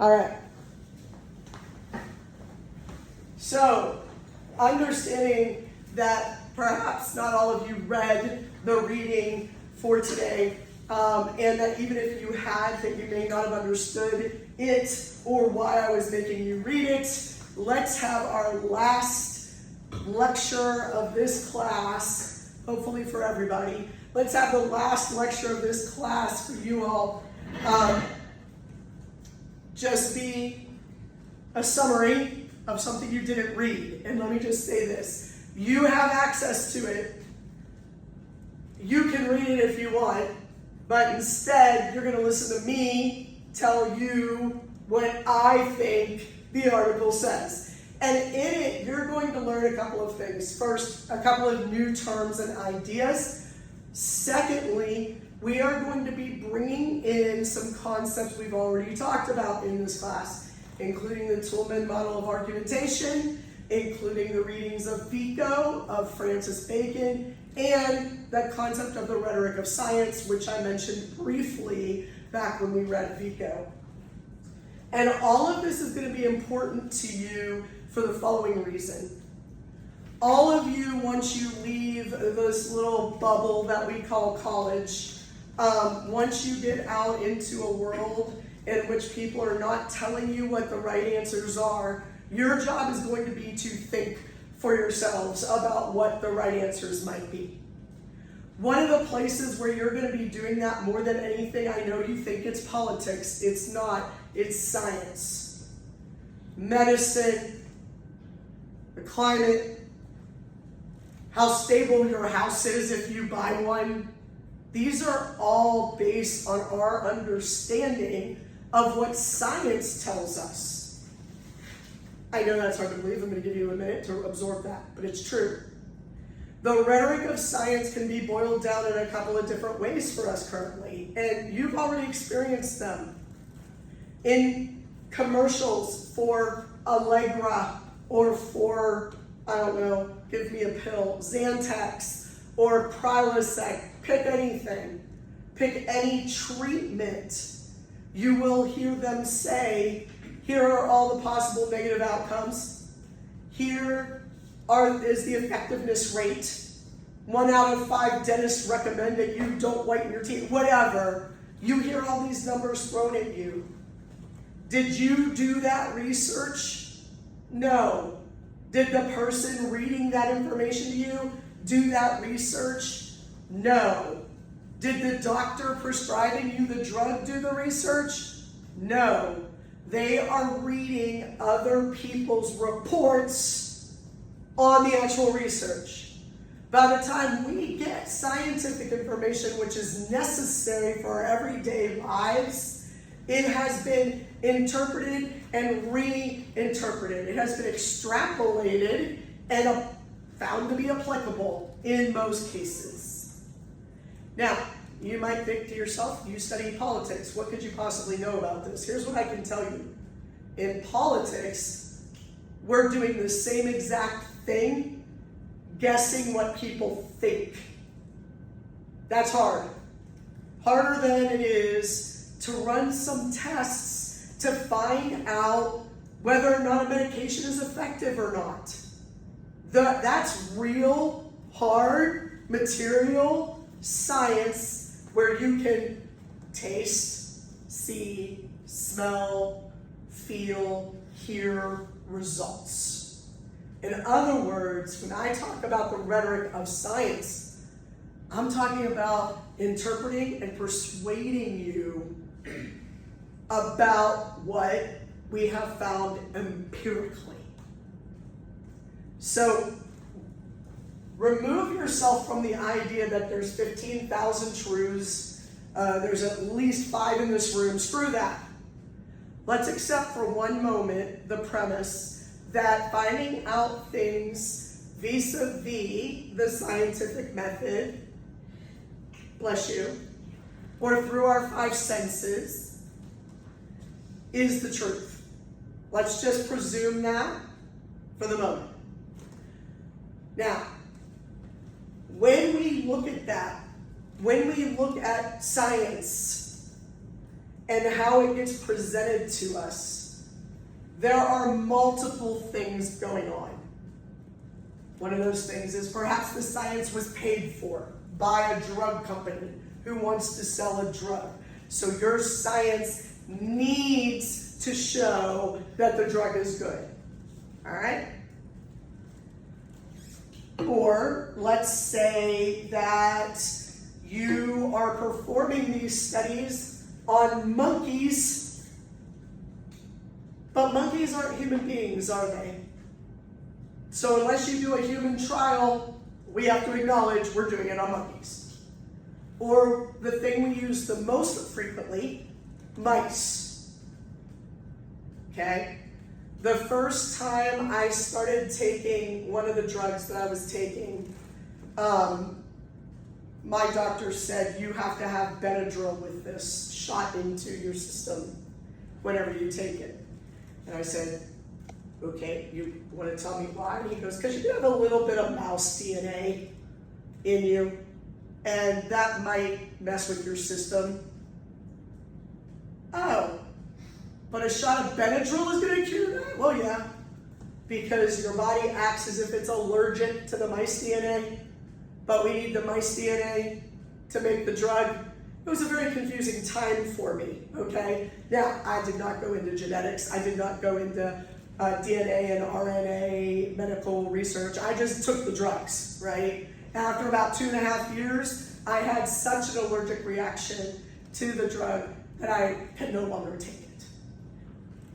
All right. So, understanding that perhaps not all of you read the reading for today, and that even if you had, that you may not have understood it or why I was making you read it, let's have our last lecture of this class, hopefully for everybody. Let's have the last lecture of this class for you all. Just be a summary of something you didn't read. And let me just say this. You have access to it. You can read it if you want, but instead you're going to listen to me tell you what I think the article says. And in it, you're going to learn a couple of things. First, a couple of new terms and ideas. Secondly, we are going to be bringing in some concepts we've already talked about in this class, including the Toulmin model of argumentation, including the readings of Vico, of Francis Bacon, and the concept of the rhetoric of science, which I mentioned briefly back when we read Vico. And all of this is going to be important to you for the following reason. All of you, once you leave this little bubble that we call college, once you get out into a world in which people are not telling you what the right answers are, your job is going to be to think for yourselves about what the right answers might be. One of the places where you're going to be doing that more than anything, I know you think it's politics. It's not. It's science. Medicine, the climate, how stable your house is if you buy one. These are all based on our understanding of what science tells us. I know that's hard to believe. I'm going to give you a minute to absorb that, but it's true. The rhetoric of science can be boiled down in a couple of different ways for us currently, and you've already experienced them. In commercials for Allegra or for, I don't know, give me a pill, Xanax or Prilosec, pick anything, pick any treatment, you will hear them say, here are all the possible negative outcomes. Here is the effectiveness rate. 1 out of 5 dentists recommend that you don't whiten your teeth. Whatever. You hear all these numbers thrown at you. Did you do that research? No. Did the person reading that information to you do that research? No. Did the doctor prescribing you the drug do the research? No. They are reading other people's reports on the actual research. By the time we get scientific information, which is necessary for our everyday lives, it has been interpreted and reinterpreted. It has been extrapolated and found to be applicable in most cases. Now, you might think to yourself, you study politics. What could you possibly know about this? Here's what I can tell you. In politics, we're doing the same exact thing, guessing what people think. That's hard. Harder than it is to run some tests to find out whether or not a medication is effective or not. That's real, hard, material science where you can taste, see, smell, feel, hear results. In other words, when I talk about the rhetoric of science, I'm talking about interpreting and persuading you about what we have found empirically. So, remove yourself from the idea that there's 15,000 truths, there's at least 5 in this room. Screw that. Let's accept for one moment the premise that finding out things vis-a-vis the scientific method, bless you, or through our 5 senses, is the truth. Let's just presume that for the moment. Now, when we look at that, when we look at science, and how it gets presented to us, there are multiple things going on. One of those things is perhaps the science was paid for by a drug company who wants to sell a drug. So your science needs to show that the drug is good. All right? Or let's say that you are performing these studies on monkeys, but monkeys aren't human beings, are they? So unless you do a human trial, we have to acknowledge we're doing it on monkeys. Or the thing we use the most frequently, mice. Okay? The first time I started taking one of the drugs that I was taking, my doctor said you have to have Benadryl with this shot into your system whenever you take it. And I said, okay, you want to tell me why? And he goes, because you do have a little bit of mouse DNA in you, and that might mess with your system. Oh, but a shot of Benadryl is going to cure that? Well, yeah, because your body acts as if it's allergic to the mice DNA, but we need the mice DNA to make the drug. It was a very confusing time for me, okay? Now, I did not go into genetics. I did not go into DNA and RNA medical research. I just took the drugs, right? After about 2.5 years, I had such an allergic reaction to the drug that I could no longer take it.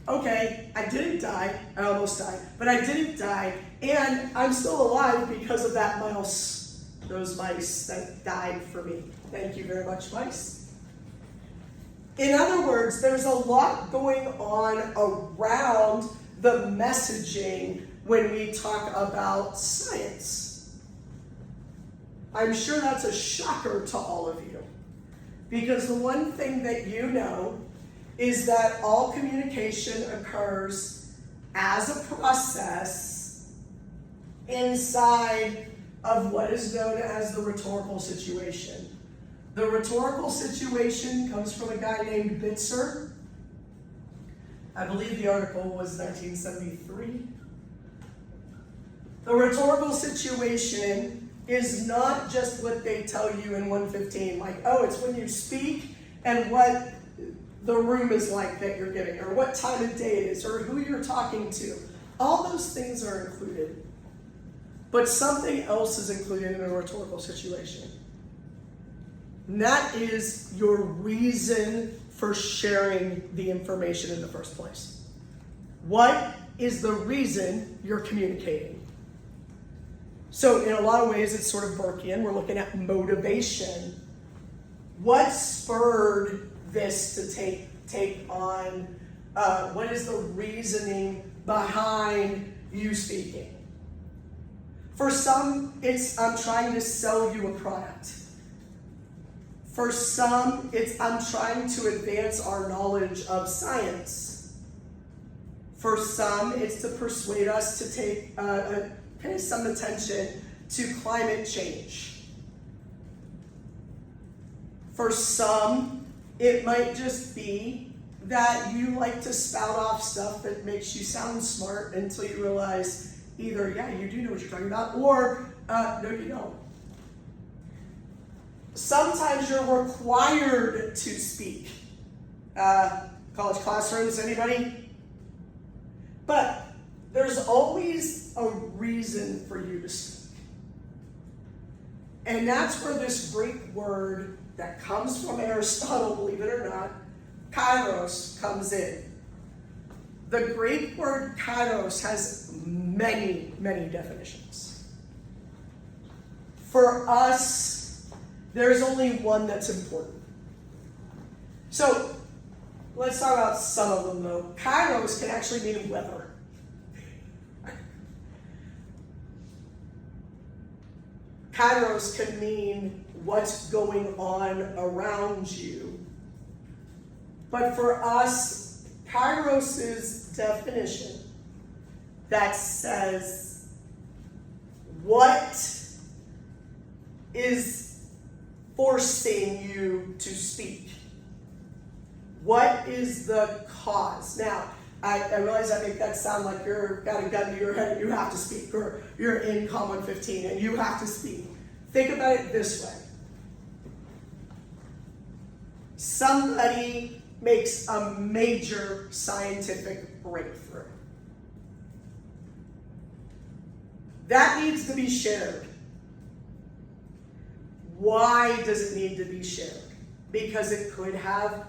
Okay, I didn't die. I almost died, but I didn't die, and I'm still alive because of that mouse. Those mice that died for me. Thank you very much, mice. In other words, there's a lot going on around the messaging when we talk about science. I'm sure that's a shocker to all of you, because the one thing that you know is that all communication occurs as a process inside of what is known as the rhetorical situation. The rhetorical situation comes from a guy named Bitzer. I believe the article was 1973. The rhetorical situation is not just what they tell you in 115, like, oh, it's when you speak and what the room is like that you're giving, or what time of day it is, or who you're talking to. All those things are included. But something else is included in a rhetorical situation. And that is your reason for sharing the information in the first place. What is the reason you're communicating? So in a lot of ways, it's sort of Burkean. We're looking at motivation. What spurred this to take on? What is the reasoning behind you speaking? For some, it's I'm trying to sell you a product. For some, it's I'm trying to advance our knowledge of science. For some, it's to persuade us to pay some attention to climate change. For some, it might just be that you like to spout off stuff that makes you sound smart until you realize either, yeah, you do know what you're talking about, or no, you don't. Sometimes you're required to speak. College classrooms, anybody? But there's always a reason for you to speak. And that's where this Greek word that comes from Aristotle, believe it or not, kairos, comes in. The Greek word kairos has many, many definitions. For us, there's only one that's important. So let's talk about some of them though. Kairos can actually mean weather. Kairos can mean what's going on around you. But for us, Kairos's definition that says what is forcing you to speak. What is the cause? Now, I realize I make that sound like you're got a gun to your head and you have to speak, or you're in COM 115 and you have to speak. Think about it this way. Somebody makes a major scientific breakthrough. That needs to be shared. Why does it need to be shared? Because it could have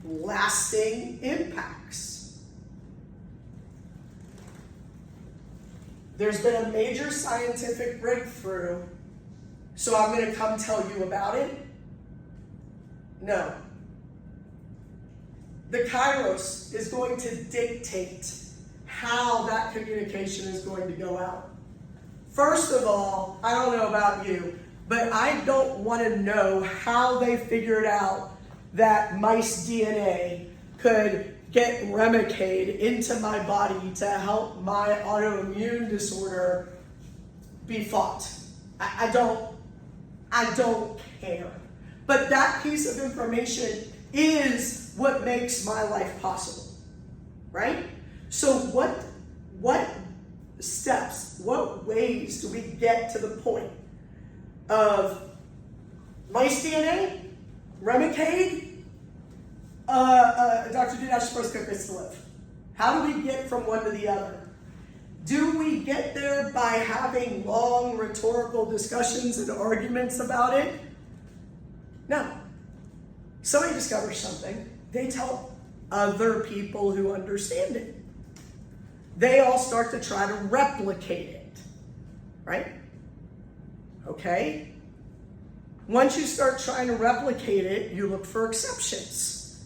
lasting impacts. There's been a major scientific breakthrough, so I'm going to come tell you about it? No. The Kairos is going to dictate how that communication is going to go out. First of all, I don't know about you, but I don't want to know how they figured out that mice DNA could get Remicade into my body to help my autoimmune disorder be fought. I don't care. But that piece of information is what makes my life possible, right? So what steps, what ways do we get to the point of mice DNA, Remicade, Dr. Dudash's first cook is to live? How do we get from one to the other? Do we get there by having long rhetorical discussions and arguments about it? No. Somebody discovers something, they tell other people who understand it. They all start to try to replicate it, right? Okay? Once you start trying to replicate it, you look for exceptions.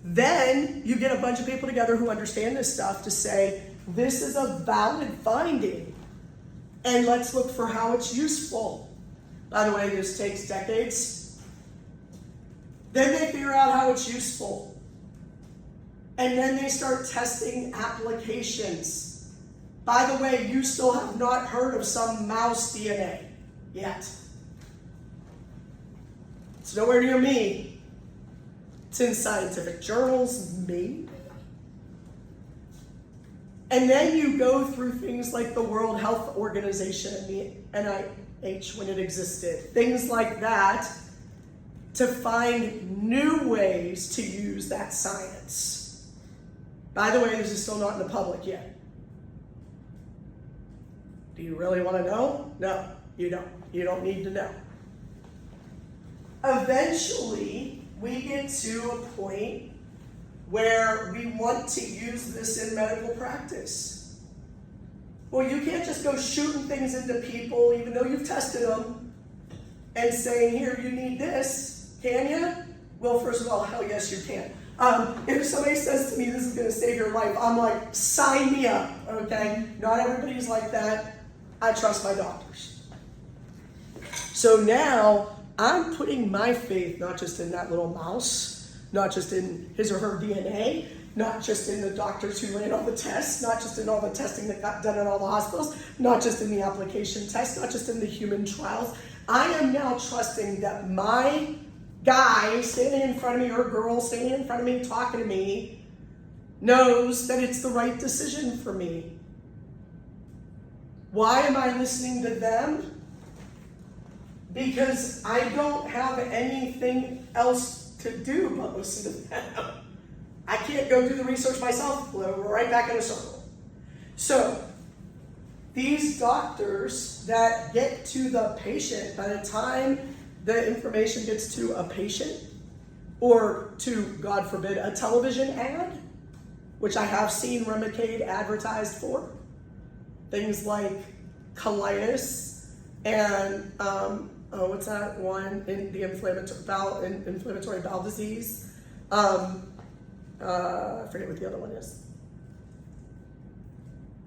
Then you get a bunch of people together who understand this stuff to say, this is a valid finding, and let's look for how it's useful. By the way, this takes decades. Then they figure out how it's useful. And then they start testing applications. By the way, you still have not heard of some mouse DNA yet. It's nowhere near me. It's in scientific journals, maybe. And then you go through things like the World Health Organization and the NIH when it existed, things like that, to find new ways to use that science. By the way, this is still not in the public yet. Do you really want to know? No, you don't. You don't need to know. Eventually, we get to a point where we want to use this in medical practice. Well, you can't just go shooting things into people, even though you've tested them, and saying, here, you need this. Can you? Well, first of all, hell yes, you can. If somebody says to me, this is going to save your life, I'm like, sign me up, okay? Not everybody's like that. I trust my doctors. So now, I'm putting my faith not just in that little mouse, not just in his or her DNA, not just in the doctors who ran all the tests, not just in all the testing that got done at all the hospitals, not just in the application tests, not just in the human trials. I am now trusting that my guy standing in front of me or girl standing in front of me talking to me knows that it's the right decision for me. Why am I listening to them? Because I don't have anything else to do but listen to them. I can't go do the research myself. We're right back in a circle. So, these doctors that get to the patient, by the time the information gets to a patient, or to, God forbid, a television ad, which I have seen Remicade advertised for, things like colitis and what's that one in the inflammatory bowel disease? I forget what the other one is.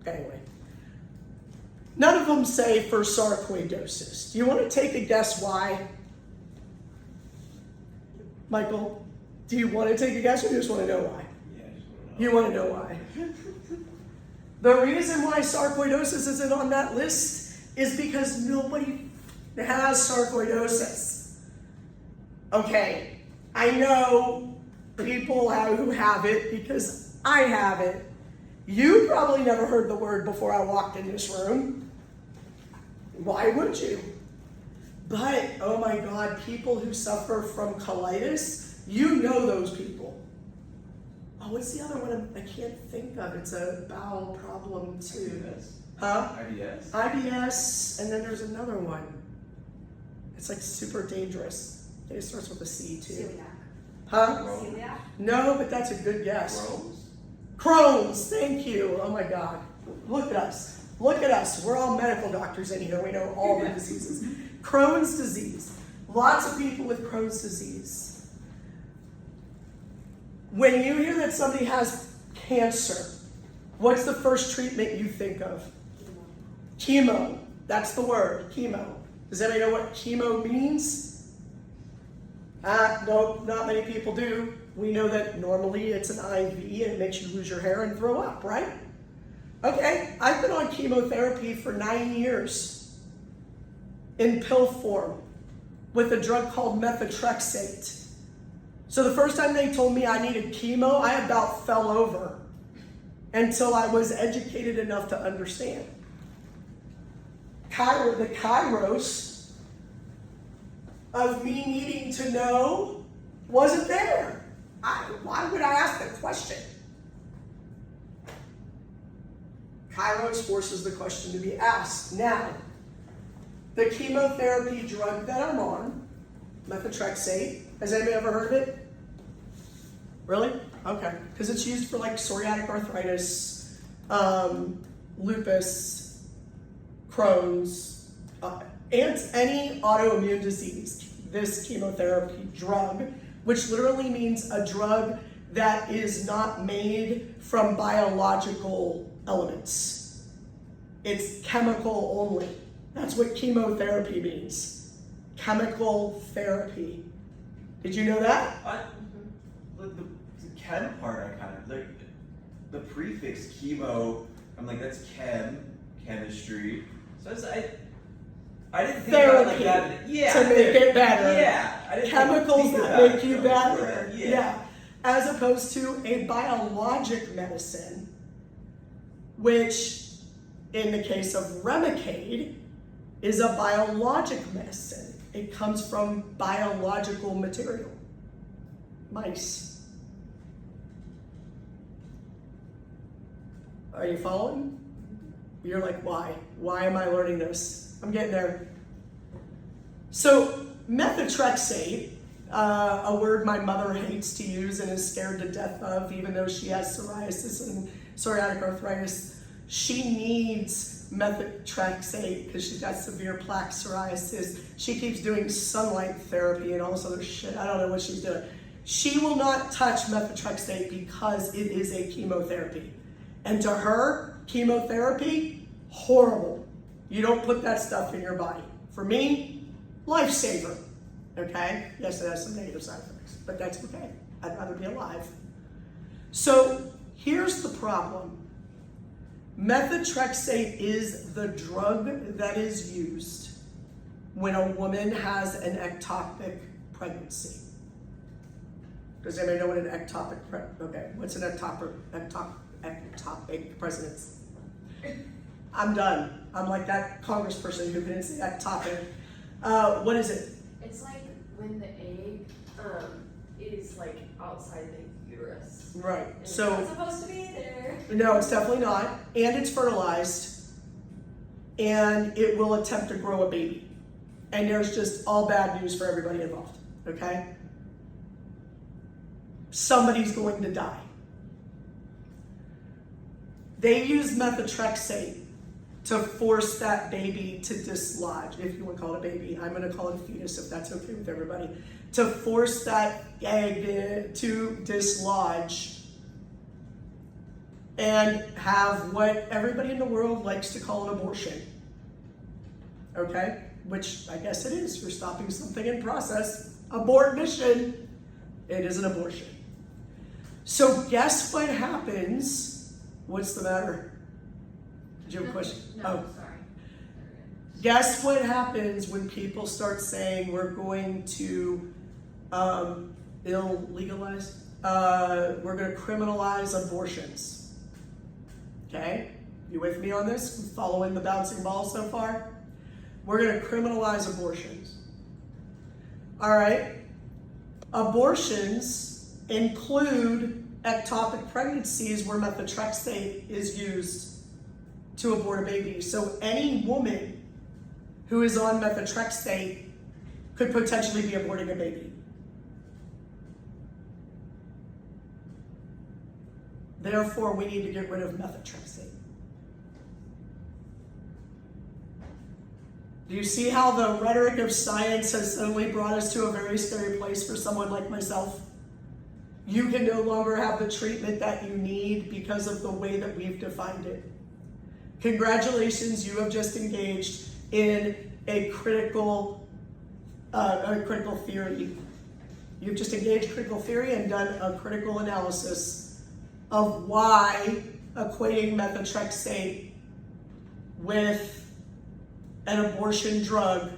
Anyway, none of them say for sarcoidosis. Do you want to take a guess why? Michael, do you want to take a guess, or do you just want to know why? Yeah, you want to know why. The reason why sarcoidosis isn't on that list is because nobody has sarcoidosis. Okay, I know people who have it because I have it. You probably never heard the word before I walked in this room. Why would you? But, oh my God, people who suffer from colitis, you know those people. Oh, what's the other one I can't think of? It's a bowel problem too. IBS? Huh? IBS? IBS, and then there's another one. It's like super dangerous. It starts with a C too. Celiac. Huh? Celiac? No, but that's a good guess. Crohn's? Crohn's, thank you. Oh my God. Look at us. Look at us. We're all medical doctors in here. We know all the diseases. Crohn's disease. Lots of people with Crohn's disease. When you hear that somebody has cancer, what's the first treatment you think of? Chemo. That's the word, chemo. Does anybody know what chemo means? No, not many people do. We know that normally it's an IV and it makes you lose your hair and throw up, right? Okay, I've been on chemotherapy for 9 years in pill form with a drug called methotrexate. So the first time they told me I needed chemo, I about fell over until I was educated enough to understand. The kairos of me needing to know wasn't there. Why would I ask that question? Kairos forces the question to be asked. Now, the chemotherapy drug that I'm on, methotrexate, has anybody ever heard of it? Really? Okay. Because it's used for like psoriatic arthritis, lupus, Crohn's, and any autoimmune disease. This chemotherapy drug, which literally means a drug that is not made from biological elements. It's chemical only. That's what chemotherapy means. Chemical therapy. Did you know that? The chem part, I kind of like the prefix chemo. I'm like, that's chemistry. So I didn't think about it like that. Yeah, to make it better. Yeah, I didn't chemicals think that about make it. you better. Yeah. As opposed to a biologic medicine, which in the case of Remicade is a biologic medicine. It comes from biological material. Mice. Are you following? You're like, why? Why am I learning this? I'm getting there. So, methotrexate, a word my mother hates to use and is scared to death of, even though she has psoriasis and psoriatic arthritis. She needs methotrexate because she's got severe plaque psoriasis. She keeps doing sunlight therapy and all this other shit. I don't know what she's doing. She will not touch methotrexate because it is a chemotherapy. And to her, chemotherapy, horrible. You don't put that stuff in your body. For me, lifesaver. Okay? Yes, it has some negative side effects, but that's okay. I'd rather be alive. So here's the problem. Methotrexate is the drug that is used when a woman has an ectopic pregnancy. Does anybody know what an ectopic okay, what's an ectopic pregnancy? I'm done. I'm like that congressperson who couldn't say ectopic. What is it? It's like when the egg is like outside the uterus. Right. And So it's not supposed to be there. no, it's definitely not. And it's fertilized. And it will attempt to grow a baby. And there's just all bad news for everybody involved. Okay? Somebody's going to die. They use methotrexate to force that baby to dislodge, if you want to call it a baby. I'm going to call it a fetus if that's okay with everybody. To force that egg to dislodge and have what everybody in the world likes to call an abortion. Okay? Which I guess it is. You're stopping something in process. Abort mission. It is an abortion. So guess what happens? What's the matter? Did you have a question? No, sorry. Guess what happens when people start saying we're going to legalize? we're going to criminalize abortions. Okay? You with me on this? Following the bouncing ball so far? We're going to criminalize abortions. All right? Abortions include ectopic pregnancies where methotrexate is used to abort a baby. So any woman who is on methotrexate could potentially be aborting a baby. Therefore, we need to get rid of methotrexate. Do you see how the rhetoric of science has suddenly brought us to a very scary place for someone like myself? You can no longer have the treatment that you need because of the way that we've defined it. Congratulations, you have just engaged in a critical theory. You've just engaged critical theory and done a critical analysis of why equating methotrexate with an abortion drug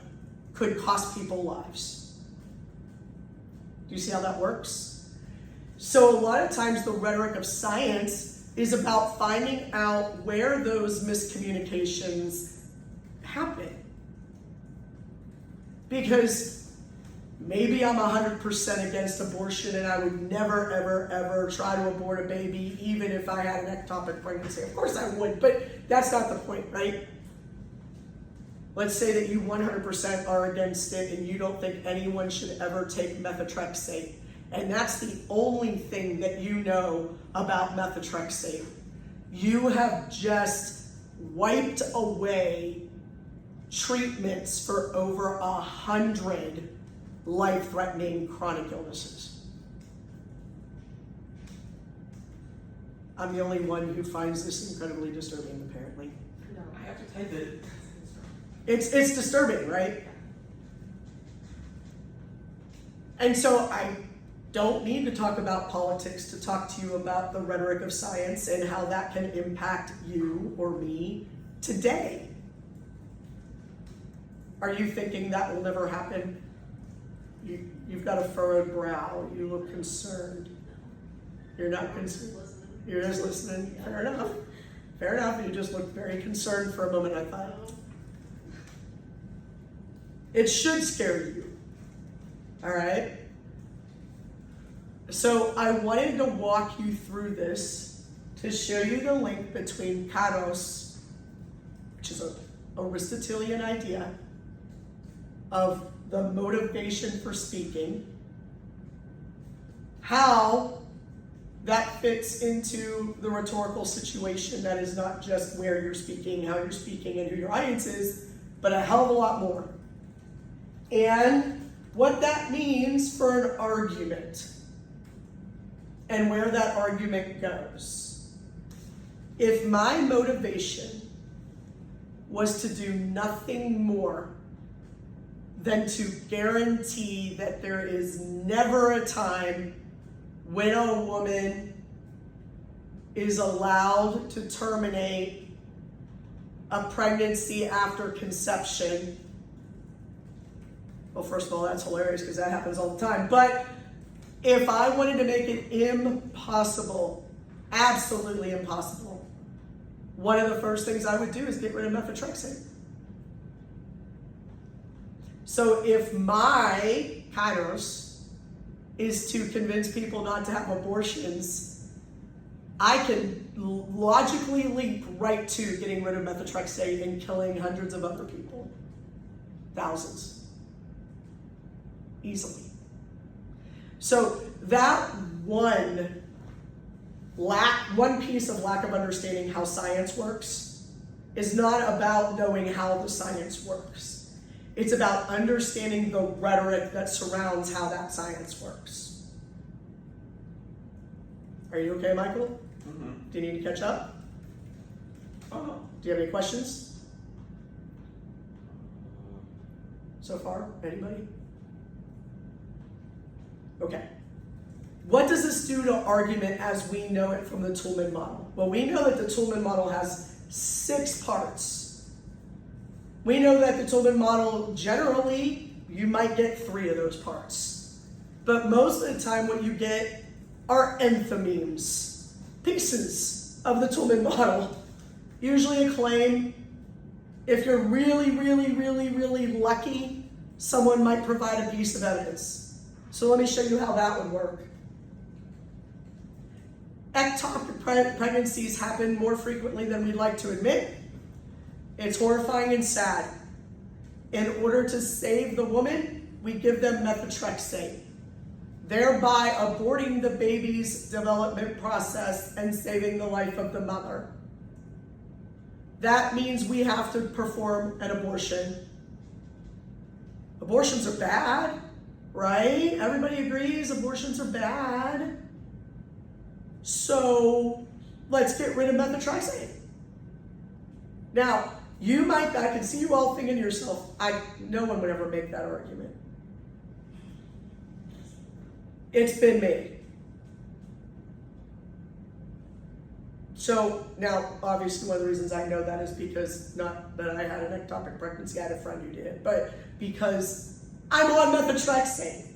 could cost people lives. Do you see how that works? So a lot of times the rhetoric of science is about finding out where those miscommunications happen. Because maybe I'm 100% against abortion and I would never, ever, ever try to abort a baby even if I had an ectopic pregnancy. Of course I would, but that's not the point, right? Let's say that you 100% are against it and you don't think anyone should ever take methotrexate. And that's the only thing that you know about methotrexate. You have just wiped away treatments for over 100 life-threatening chronic illnesses. I'm the only one who finds this incredibly disturbing, apparently. No. I have to type it. It's disturbing, right? And so I don't need to talk about politics to talk to you about the rhetoric of science and how that can impact you or me today. Are you thinking that will never happen? You've got a furrowed brow. You look concerned. You're not concerned. You're just listening. Fair enough. Fair enough. You just looked very concerned for a moment, I thought. It should scare you. All right? So I wanted to walk you through this to show you the link between kairos, which is an Aristotelian idea of the motivation for speaking, how that fits into the rhetorical situation that is not just where you're speaking, how you're speaking, and who your audience is, but a hell of a lot more. And what that means for an argument and where that argument goes. If my motivation was to do nothing more than to guarantee that there is never a time when a woman is allowed to terminate a pregnancy after conception. Well, first of all, that's hilarious because that happens all the time. But if I wanted to make it impossible, absolutely impossible, one of the first things I would do is get rid of methotrexate. So if my kairos is to convince people not to have abortions, I can logically leap right to getting rid of methotrexate and killing hundreds of other people. Thousands. Easily. So that one piece of lack of understanding how science works is not about knowing how the science works. It's about understanding the rhetoric that surrounds how that science works. Are you okay, Michael? Mm-hmm. Do you need to catch up? Oh. Do you have any questions so far? Anybody? Okay. What does this do to argument as we know it from the Toulmin model? Well, we know that the Toulmin model has 6 parts. We know that the Toulmin model, generally, you might get 3 of those parts. But most of the time what you get are enthymemes, pieces of the Tolman model. Usually a claim. If you're really, really, really, really lucky, someone might provide a piece of evidence. So let me show you how that would work. Ectopic pregnancies happen more frequently than we'd like to admit. It's horrifying and sad. In order to save the woman, we give them methotrexate, thereby aborting the baby's development process and saving the life of the mother. That means we have to perform an abortion. Abortions are bad, right? Everybody agrees abortions are bad. So let's get rid of methotrexate. Now, I can see you all thinking to yourself, no one would ever make that argument. It's been made. So now, obviously, one of the reasons I know that is because not that I had an ectopic pregnancy, I had a friend who did, but because I'm on methotrexate.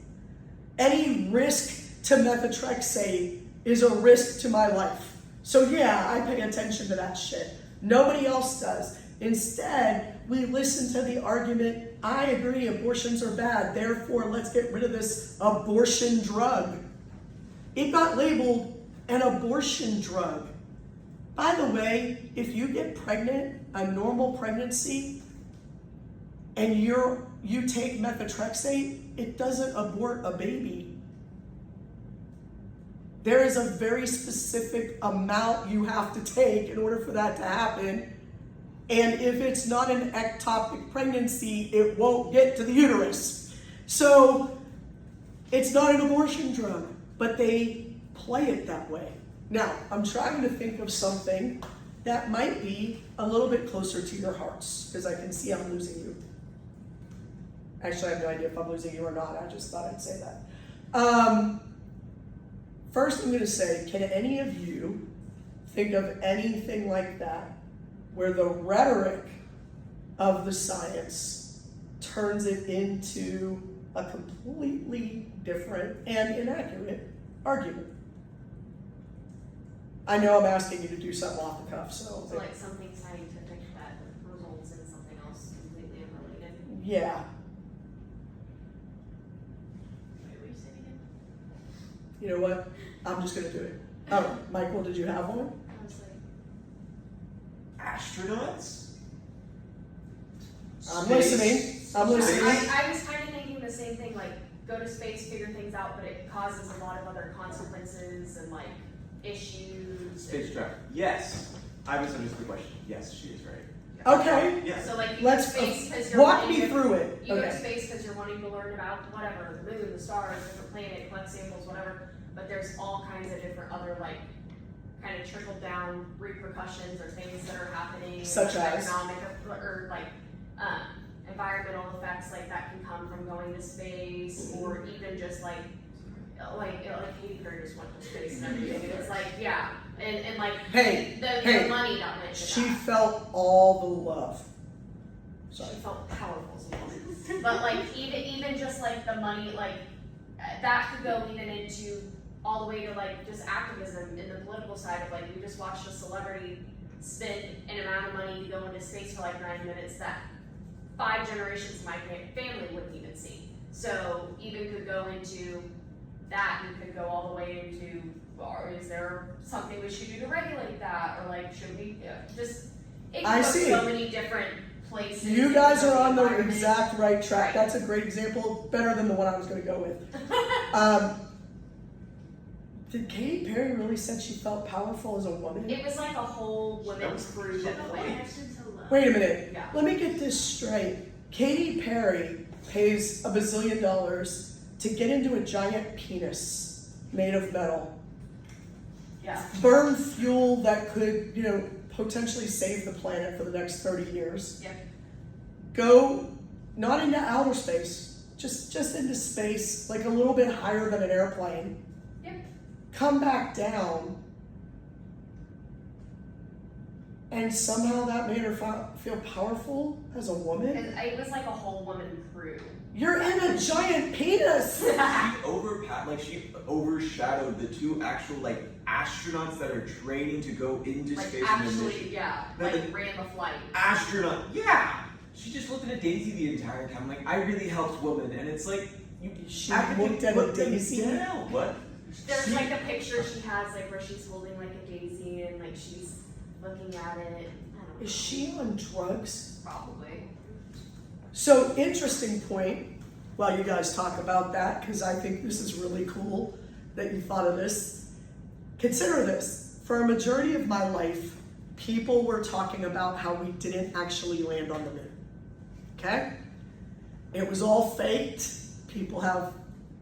Any risk to methotrexate is a risk to my life. So yeah, I pay attention to that shit. Nobody else does. Instead, we listen to the argument, I agree, abortions are bad, therefore let's get rid of this abortion drug. It got labeled an abortion drug. By the way, if you get pregnant, a normal pregnancy, and you take methotrexate, it doesn't abort a baby. There is a very specific amount you have to take in order for that to happen. And if it's not an ectopic pregnancy, it won't get to the uterus. So it's not an abortion drug, but they play it that way. Now, I'm trying to think of something that might be a little bit closer to your hearts, because I can see I'm losing you. Actually, I have no idea if I'm losing you or not. I just thought I'd say that. First, I'm going to say, can any of you think of anything like that, where the rhetoric of the science turns it into a completely different and inaccurate argument? I know I'm asking you to do something off the cuff, so. So like something scientific that results in something else completely unrelated. Yeah. Wait, what are you saying again? You know what? I'm just gonna do it. Oh, Michael, did you have one? I was like, Astronauts? I'm Space? listening. I'm listening. I was kind of thinking the same thing, like go to space, figure things out, but it causes a lot of other consequences and like issues. Space travel. Yes. I misunderstood the question. Yes, she is right. Okay. Yes. So like you Let's go to space because you're walk wanting me to, through it. You go to Okay. space because you're wanting to learn about whatever, the moon, the stars, different planet, collect samples, whatever. But there's all kinds of different other like kind of trickle down repercussions or things that are happening, Such like as? economic or like environmental effects like that can come from going to space, or even just like Katy Perry just went to space and everything. And it's like, yeah, and like Hey, the money that went to she that. felt all the love. Sorry. She felt powerful as a woman. But like even just like the money, like that could go even into all the way to like just activism in the political side of like we just watched a celebrity spend an amount of money to go into space for like 9 minutes that 5 generations of my family wouldn't even see. So even could go into that, and could go all the way into, or is there something we should do to regulate that, or like should we just? It I can go see. so many different places. You guys are on the environment. exact right track. Right. That's a great example, better than the one I was going to go with. Did Katy Perry really said she felt powerful as a woman? It was like a whole women's group. Wait a minute. Yeah. Let me get this straight. Katy Perry pays $1 bazillion to get into a giant penis made of metal, Yeah. burn fuel that could, potentially save the planet for the next 30 years. Yeah. Go not into outer space, just into space, like a little bit higher than an airplane. Yep. Come back down And somehow that made her feel powerful as a woman. It was like a whole woman crew. You're in a giant penis. She overshadowed the two actual like astronauts that are training to go into Like space. actually, yeah, Like, like ran the flight. Astronaut, yeah. She just looked at a daisy the entire time. Like, I really helped women, and it's like She looked at a daisy. down. What? There's like a picture she has like where she's holding like a daisy and like she's looking at it. I don't know. Is she on drugs? Probably. So, interesting point while you guys talk about that, because I think this is really cool that you thought of this. Consider this. For a majority of my life, people were talking about how we didn't actually land on the moon. Okay? It was all faked. People have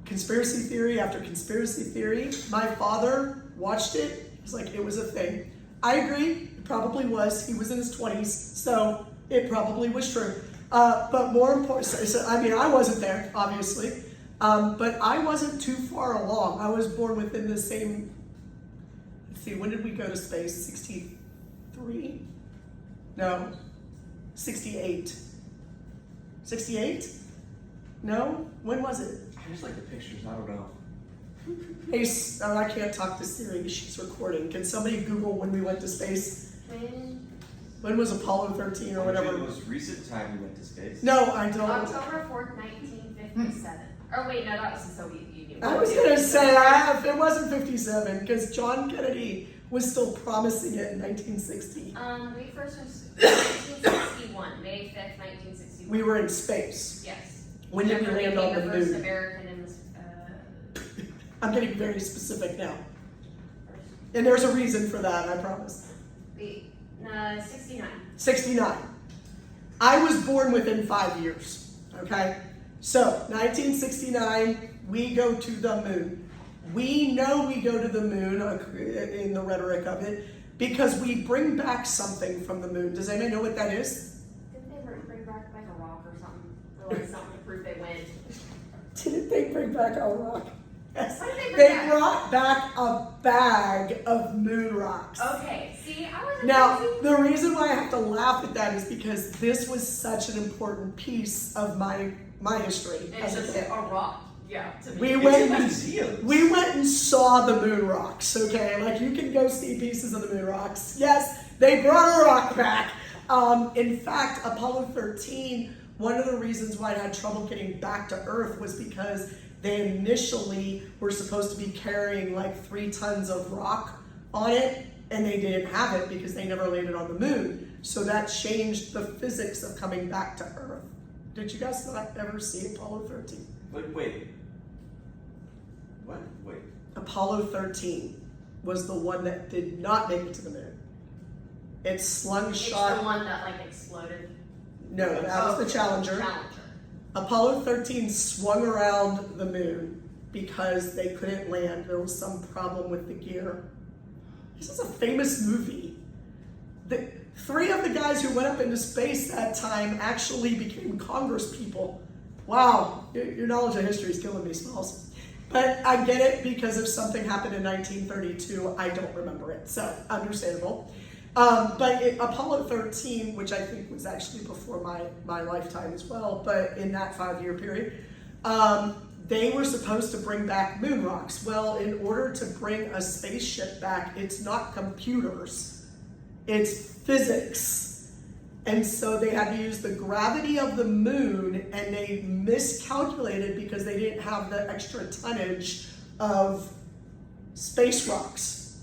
conspiracy theory after conspiracy theory. My father watched it. He was like, it was a thing. I agree. It probably was. He was in his 20s, so it probably was true. But more important, I wasn't there, obviously, but I wasn't too far along. I was born within the same, let's see, when did we go to space? 63? No, 68. 68? No? When was it? I just like the pictures. I don't know. Hey, I can't talk to Siri. She's recording. Can somebody Google when we went to space? When was Apollo 13 or whatever? The most recent time we went to space. No, I don't. October 4th, 1957. Or wait, no, that was the Soviet Union. I was going to say, it wasn't 57, because John Kennedy was still promising it in 1960. We first was 1961, May 5th, 1961. We were in space. Yes. When did we Jefferson land on became the first moon? American in this, I'm getting very specific now. And there's a reason for that, I promise. 69. 69. I was born within 5 years, okay? So, 1969, we go to the moon. We know we go to the moon in the rhetoric of it because we bring back something from the moon. Does anybody know what that is? Didn't they bring back like a rock or something? Or like something to prove they went? Didn't they bring back a rock? Yes. What did they bring They back? brought back a bag of moon rocks. Okay, see, I was Now, the reason why I have to laugh at that is because this was such an important piece of my history. It's as a just kid. a rock. Yeah. To me. We It's went in and museums. we went and saw the moon rocks, okay? Like, you can go see pieces of the moon rocks. Yes, they brought a rock back. In fact, Apollo 13, one of the reasons why it had trouble getting back to Earth was because they initially were supposed to be carrying like 3 tons of rock on it, and they didn't have it because they never landed on the moon. So that changed the physics of coming back to Earth. Did you guys not ever see Apollo 13? Wait. What? Wait. Apollo 13 was the one that did not make it to the moon. It slung It's shot. the one that like exploded. No, that was the Challenger. Apollo 13 swung around the moon because they couldn't land. There was some problem with the gear. This is a famous movie. 3 of the guys who went up into space that time actually became Congress people. Wow, your knowledge of history is killing me, Smalls. But I get it because if something happened in 1932, I don't remember it. So, understandable. But Apollo 13, which I think was actually before my lifetime as well, but in that 5-year period, they were supposed to bring back moon rocks. Well, in order to bring a spaceship back, it's not computers, it's physics. And so they had to use the gravity of the moon, and they miscalculated because they didn't have the extra tonnage of space rocks,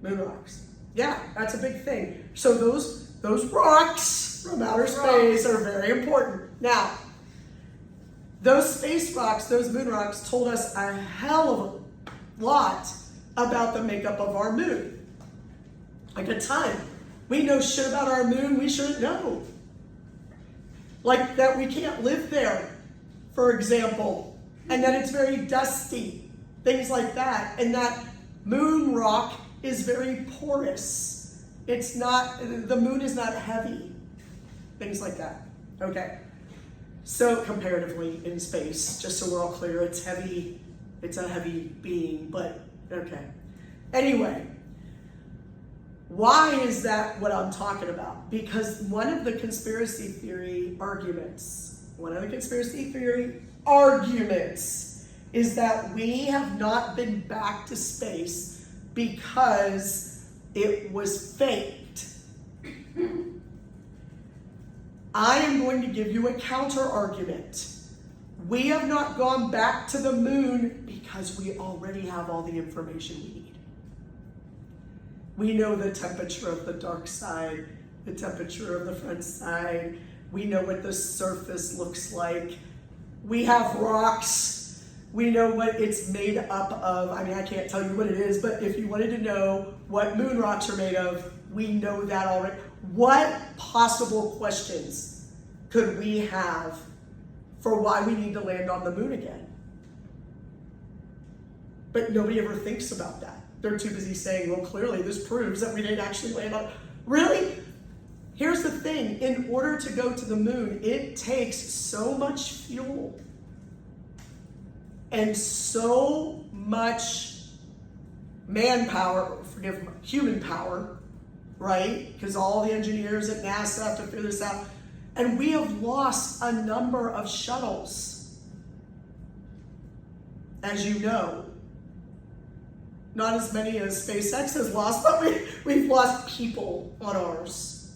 moon rocks. Yeah, that's a big thing. So those rocks from outer space are very important. Now, those space rocks, those moon rocks, told us a hell of a lot about the makeup of our moon. Like a ton. We know shit about our moon we shouldn't know. Like that we can't live there, for example, and that it's very dusty, things like that, and that moon rock is very porous. It's not, the moon is not heavy, things like that. Okay, so comparatively in space, just so we're all clear, it's heavy, it's a heavy being, but okay. Anyway, Why is that what I'm talking about? Because one of the conspiracy theory arguments is that we have not been back to space because it was faked. I am going to give you a counter argument. We have not gone back to the moon because we already have all the information we need. We know the temperature of the dark side, the temperature of the front side. We know what the surface looks like. We have rocks. We know what it's made up of. I mean, I can't tell you what it is, but if you wanted to know what moon rocks are made of, we know that already. What possible questions could we have for why we need to land on the moon again? But nobody ever thinks about that. They're too busy saying, well, clearly this proves that we didn't actually land on. Really? Here's the thing. In order to go to the moon, it takes so much fuel and so much manpower, human power, right? Because all the engineers at NASA have to figure this out. And we have lost a number of shuttles, as you know. Not as many as SpaceX has lost, but we've lost people on ours.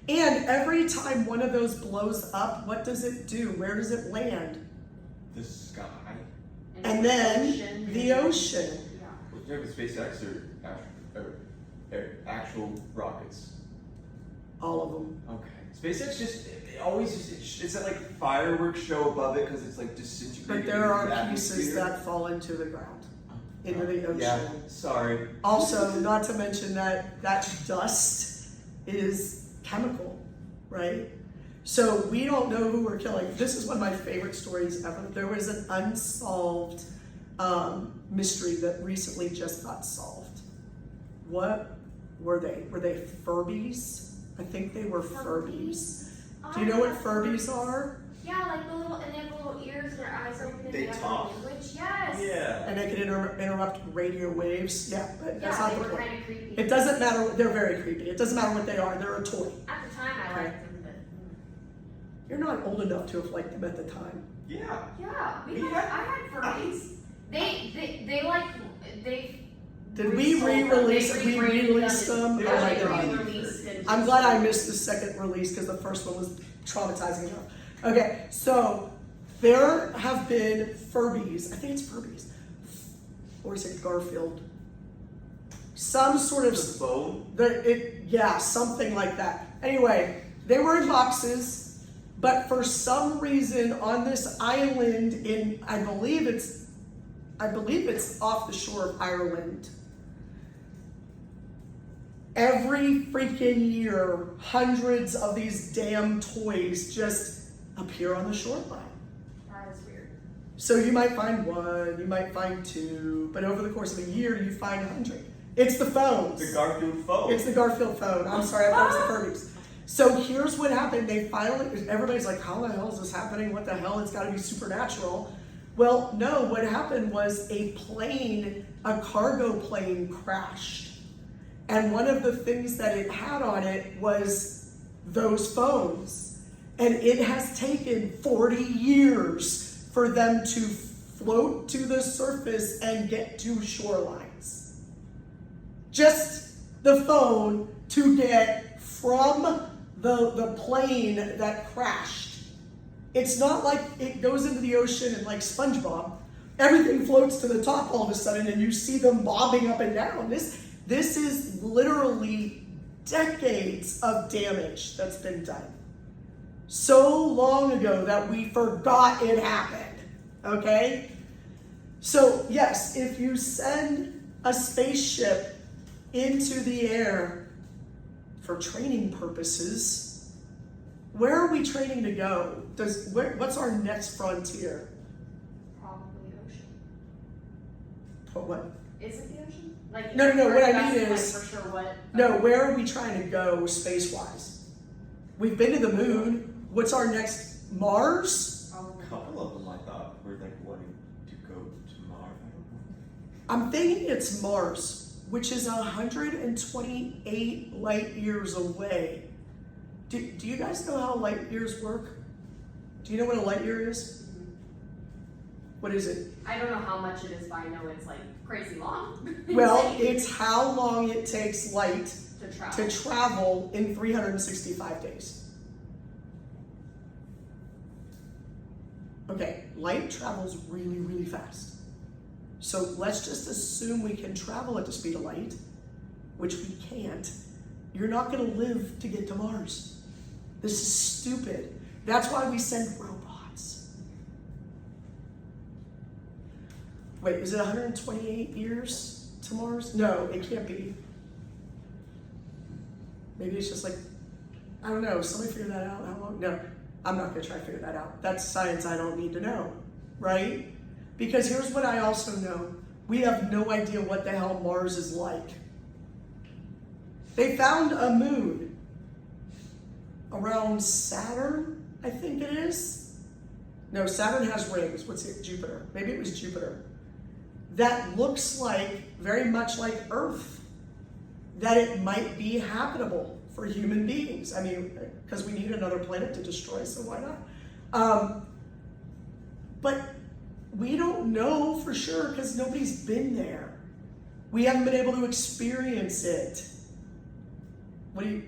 And every time one of those blows up, what does it do? Where does it land? The sky. And then the ocean. What do you have with SpaceX or actual rockets? All of them. Okay. SpaceX it's that like fireworks show above it because it's like disintegrating. But there are into the pieces atmosphere. that fall into the ground, into the ocean. Yeah, sorry. Also, not to mention that dust is chemical, right? So we don't know who we're killing. This is one of my favorite stories ever. There was an unsolved mystery that recently just got solved. What were they? Were they Furbies? I think they were Furbies. Do you know what Furbies are? Yeah, like the little, and they have little ears and their eyes open and They have talk. language. Yes. Yeah. And they can interrupt radio waves. Yeah, but that's Yeah, not they the were point. kind of creepy. It doesn't matter. They're very creepy. It doesn't matter what they are. They're a toy. At the time, I Okay. liked them, but You're not old enough to have liked them at the time. Yeah. yeah, We I had Furbies. They Did we resold them. re-release? They We rebranded re-released them. They Oh my were god! re-released and I'm glad I missed the second release because the first one was traumatizing enough. Okay, so there have been Furbies. I think it's Furbies, or is it Garfield? Some sort of The phone. something like that. Anyway, they were in boxes, but for some reason on this island in I believe it's off the shore of Ireland. Every freaking year, hundreds of these damn toys just appear on the shoreline. That is weird. So you might find one, you might find two, but over the course of a year, you find 100. It's the phones. The Garfield phone. It's the Garfield phone. I'm sorry, I thought it was the Furbies. So here's what happened. They finally, everybody's like, how the hell is this happening? What the hell? It's got to be supernatural. Well, no, what happened was a cargo plane crashed. And one of the things that it had on it was those phones. And it has taken 40 years for them to float to the surface and get to shorelines. Just the phone to get from the plane that crashed. It's not like it goes into the ocean and like SpongeBob, everything floats to the top all of a sudden and you see them bobbing up and down. This is literally decades of damage that's been done. So long ago that we forgot it happened, okay? So yes, if you send a spaceship into the air for training purposes, where are we training to go? What's our next frontier? Probably ocean. What? Is it the ocean? Like No. What I that's, mean like, is, for sure what. no. Where are we trying to go space-wise? We've been to the moon. What's our next? Mars? A couple of them I thought were like wanting to go to Mars. I don't know. I'm thinking it's Mars. which is 128 light years away. Do you guys know how light years work? Do you know what a light year is? What is it? I don't know how much it is, but I know it's like crazy long. Well, it's how long it takes light to to travel in 365 days. Okay, light travels really, really fast. So let's just assume we can travel at the speed of light, which we can't. You're not going to live to get to Mars. This is stupid. That's why we send robots. Wait, is it 128 years to Mars? No, it can't be. Maybe it's just like, I don't know, somebody figure that out. How long? No, I'm not going to try to figure that out. That's science I don't need to know, right? Because here's what I also know. We have no idea what the hell Mars is like. They found a moon around Saturn, I think it is. No, Saturn has rings. What's it? Jupiter. Maybe it was Jupiter. That looks like, very much like Earth, that it might be habitable for human beings. I mean, because we need another planet to destroy, so why not? But we don't know for sure because nobody's been there. We haven't been able to experience it.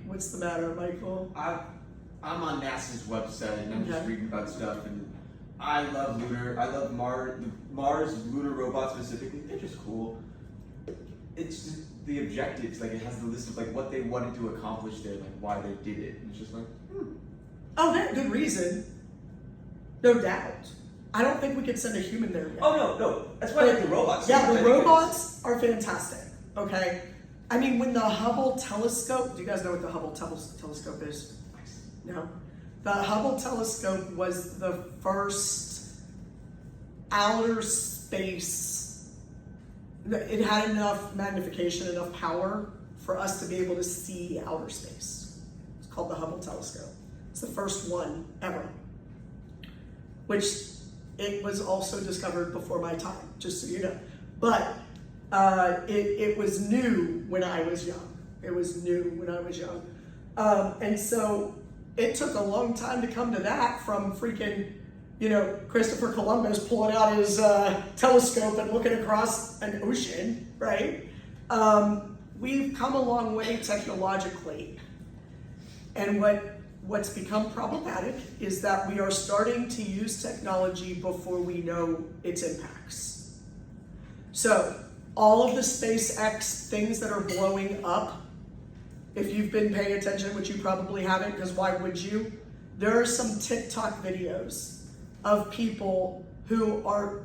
What's the matter, Michael? I'm on NASA's website and I'm just reading about stuff, and I love Mars lunar robots specifically. They're just cool. It's just the objectives, like it has the list of like what they wanted to accomplish there, like why they did it. And it's just like, Oh, that's a good reason. No doubt. I don't think we could send a human there yet. Oh no. That's why I like the robots. Yeah, the robots are fantastic. Okay. I mean, when the Hubble telescope, do you guys know what the Hubble telescope is? No. The Hubble telescope was the first outer space. It had enough magnification, enough power for us to be able to see outer space. It's called the Hubble telescope. It's the first one ever. Which it was also discovered before my time, just so you know. But it was new when I was young. And so it took a long time to come to that from freaking, Christopher Columbus pulling out his telescope and looking across an ocean, right? We've come a long way technologically. And what's become problematic is that we are starting to use technology before we know its impacts. So all of the SpaceX things that are blowing up, if you've been paying attention, which you probably haven't, because why would you? There are some TikTok videos of people who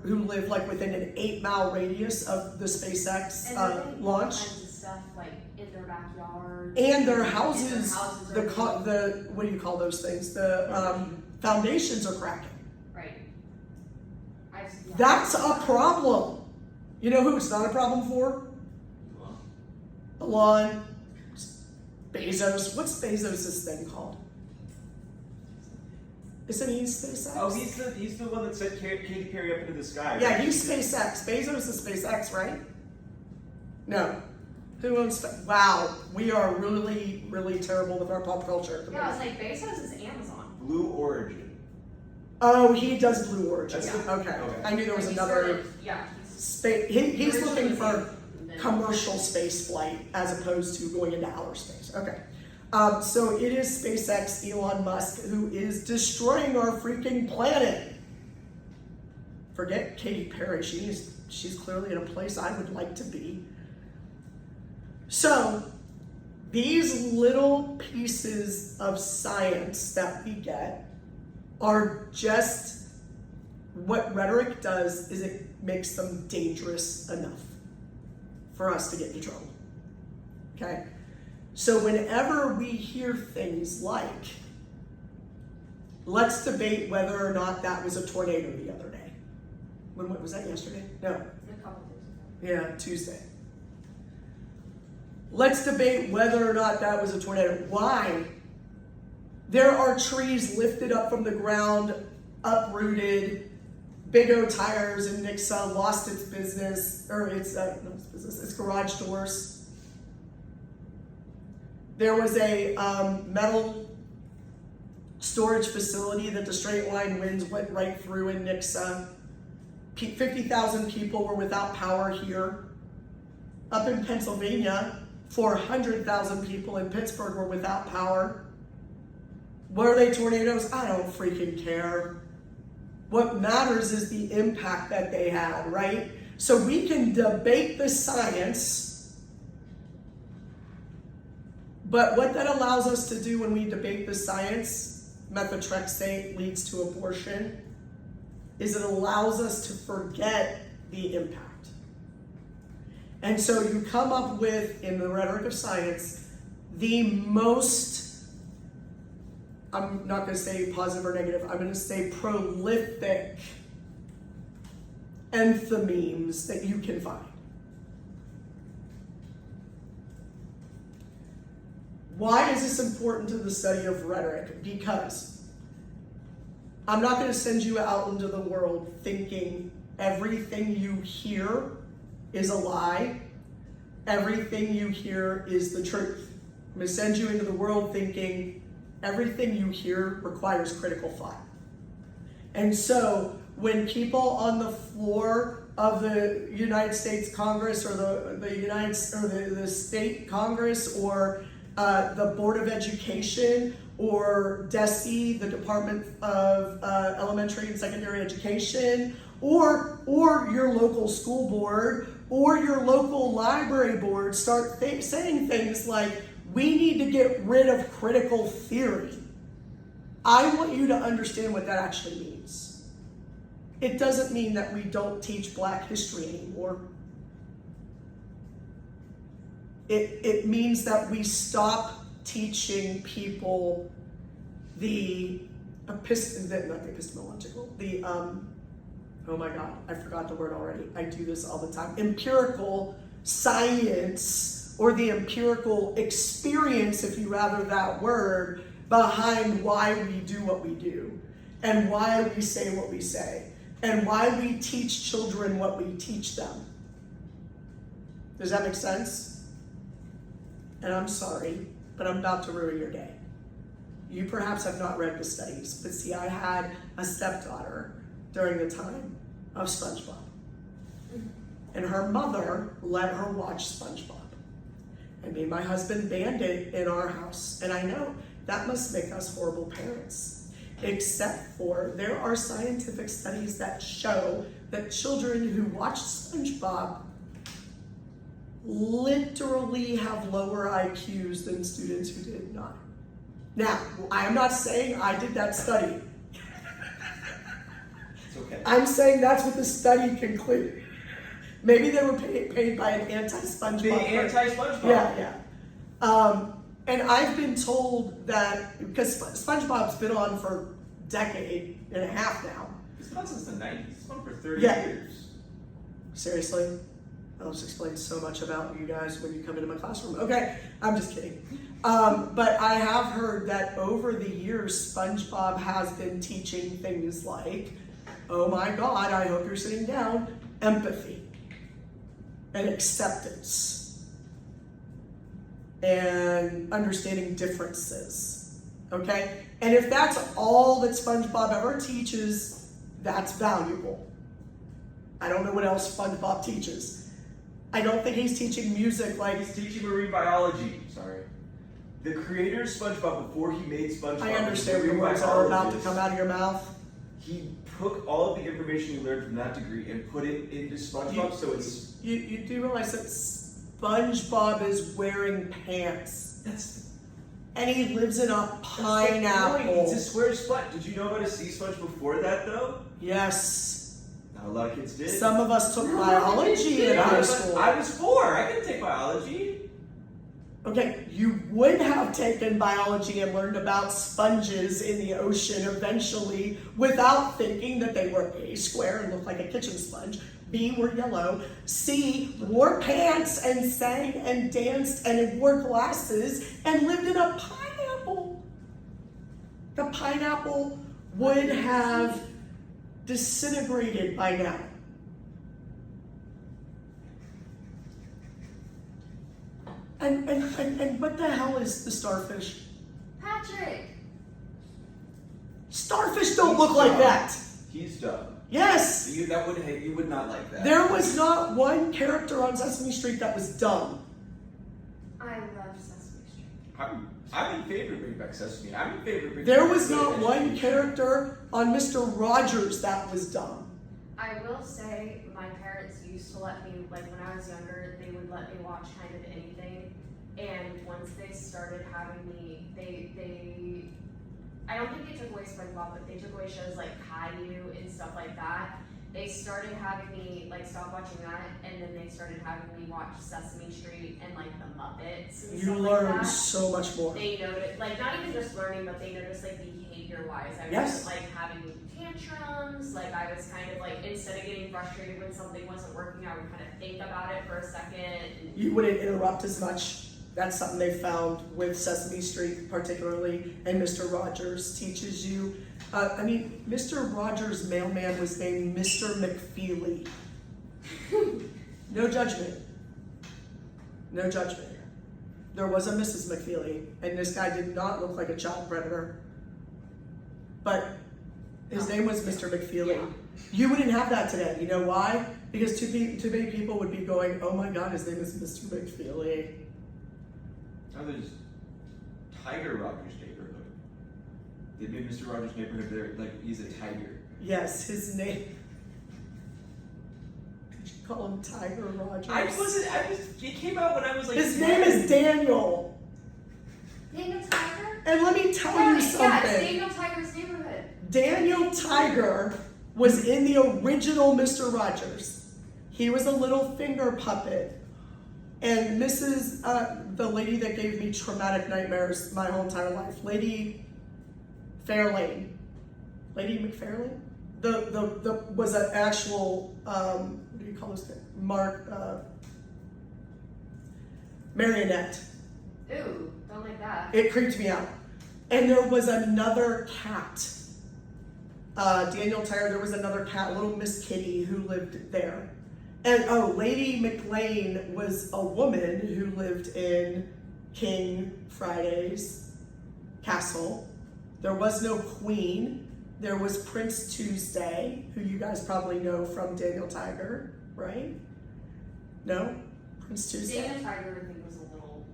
live like within an 8-mile radius of the SpaceX launch. Kinds of stuff like in their backyard. And their houses, the what do you call those things? The foundations are cracking. Right. That's a problem. You know who it's not a problem for? Elon, Bezos. What's Bezos' thing called? Isn't he SpaceX? Oh, he's the one that sent Katy Perry up into the sky. Yeah, right? he's SpaceX. Bezos is SpaceX, right? No. Who owns? Wow, we are really, really terrible with our pop culture. Yeah, I was like, Bezos is Amazon. Blue Origin. Oh, he does Blue Origin. That's Okay. I knew there was He another started- yeah. space. He's looking for originally- commercial space flight as opposed to going into outer space. Okay. So it is SpaceX, Elon Musk, who is destroying our freaking planet. Forget Katy Perry. She's clearly in a place I would like to be. So these little pieces of science that we get are just what rhetoric does is it makes them dangerous enough for us to get into trouble. Okay? So whenever we hear things like, let's debate whether or not that was a tornado the other day. When was that, yesterday? No. A couple days ago. Yeah, Tuesday. Let's debate whether or not that was a tornado. Why? There are trees lifted up from the ground, uprooted, Big O Tires in Nixa lost its business, or its garage doors. There was a metal storage facility that the straight line winds went right through in Nixa. 50,000 people were without power here. Up in Pennsylvania, 400,000 people in Pittsburgh were without power. Were they tornadoes? I don't freaking care. What matters is the impact that they had, right? So we can debate the science, but what that allows us to do when we debate the science, methotrexate leads to abortion, is it allows us to forget the impact. And so you come up with, in the rhetoric of science, the most, I'm not going to say positive or negative, I'm going to say prolific enthymemes that you can find. Why is this important to the study of rhetoric? Because I'm not going to send you out into the world thinking everything you hear is a lie, everything you hear is the truth. I'm going to send you into the world thinking everything you hear requires critical thought. And so when people on the floor of the United States Congress or the state Congress or the Board of Education or DESE, the Department of Elementary and Secondary Education, or your local school board or your local library board start saying things like, we need to get rid of critical theory, I want you to understand what that actually means. It doesn't mean that we don't teach Black history anymore. It means that we stop teaching people oh my God, I forgot the word already. I do this all the time. Empirical science, or the empirical experience, if you rather that word, behind why we do what we do, and why we say what we say, and why we teach children what we teach them. Does that make sense? And I'm sorry, but I'm about to ruin your day. You perhaps have not read the studies, but see, I had a stepdaughter during the time of SpongeBob. And her mother let her watch SpongeBob. And me and my husband banned it in our house. And I know that must make us horrible parents. Except for there are scientific studies that show that children who watch SpongeBob literally have lower IQs than students who did not. Now, I'm not saying I did that study. It's okay. I'm saying that's what the study concluded. Maybe they were paid by an anti-SpongeBob. The anti-SpongeBob. Yeah. And I've been told that, because SpongeBob's been on for a decade and a half now. It's been on since the 90s. It's been on for 30 Yeah. years. Seriously? I'll just explain so much about you guys when you come into my classroom. Okay, I'm just kidding. But I have heard that over the years, SpongeBob has been teaching things like, oh my God, I hope you're sitting down, empathy and acceptance and understanding differences, okay? And if that's all that SpongeBob ever teaches, that's valuable. I don't know what else SpongeBob teaches. I don't think he's teaching music like... He's teaching marine biology. Sorry. The creator of SpongeBob, before he made SpongeBob... I understand the words are about to come out of your mouth. He took all of the information he learned from that degree and put it into SpongeBob, so it's... You do realize that SpongeBob is wearing pants. And he lives in a pineapple. It's a square sponge. Did you know about a sea sponge before that, though? Yes. Not a lot of kids did. Some of us took biology in high school. I was 4. I didn't take biology. Okay, you would have taken biology and learned about sponges in the ocean eventually without thinking that they were A, square and looked like a kitchen sponge, B, were yellow, C, wore pants and sang and danced and wore glasses and lived in a pineapple. The pineapple would have disintegrated by now. And what the hell is the starfish? Patrick! Starfish don't He's look like dumb. that. He's dumb. Yes. You would not like that. There was not one character on Sesame Street that was dumb. I love Sesame Street. I'm in favor of bringing back Sesame. I'm in favor of bringing There back was not Sesame one Street. character on Mr. Rogers that was dumb. I will say my parents used to let me, like when I was younger, they would let me watch kind of anything. And once they started having me, I don't think they took away SpongeBob, but they took away shows like Caillou and stuff like that. They started having me like stop watching that, and then they started having me watch Sesame Street and like the Muppets and You stuff like learned that. so much more. They noticed, like not even just learning, but they noticed like behavior-wise. I Yes. was like having tantrums. Like I was kind of like instead of getting frustrated when something wasn't working, I would kind of think about it for a second. You wouldn't interrupt as much. That's something they found with Sesame Street particularly, and Mr. Rogers teaches you. Mr. Rogers' mailman was named Mr. McFeely. No judgment. No judgment. There was a Mrs. McFeely, and this guy did not look like a child predator. But his name was Mr. McFeely. Yeah. You wouldn't have that today. You know why? Because too many people would be going, oh my God, his name is Mr. McFeely. Oh, there's Tiger Rogers neighborhood. They made Mr. Rogers' neighborhood there, like he's a tiger. Yes, his name. Did you call him Tiger Rogers? It came out when I was like. His name is Daniel. Daniel Tiger? And let me tell you Yeah, it's something. Daniel Tiger's neighborhood. Daniel Tiger was in the original Mr. Rogers. He was a little finger puppet. And Mrs. The lady that gave me traumatic nightmares my whole entire life, Lady Fairlane. Lady McFairlane? The was an actual, what do you call this thing? Marionette. Ooh, don't like that. It creeped me out. And there was another cat. Daniel Tiger, there was another cat, little Miss Kitty, who lived there. And Lady McLean was a woman who lived in King Friday's castle. There was no queen. There was Prince Tuesday, who you guys probably know from Daniel Tiger, right? No? Prince Tuesday? Daniel Tiger, I think, was a little,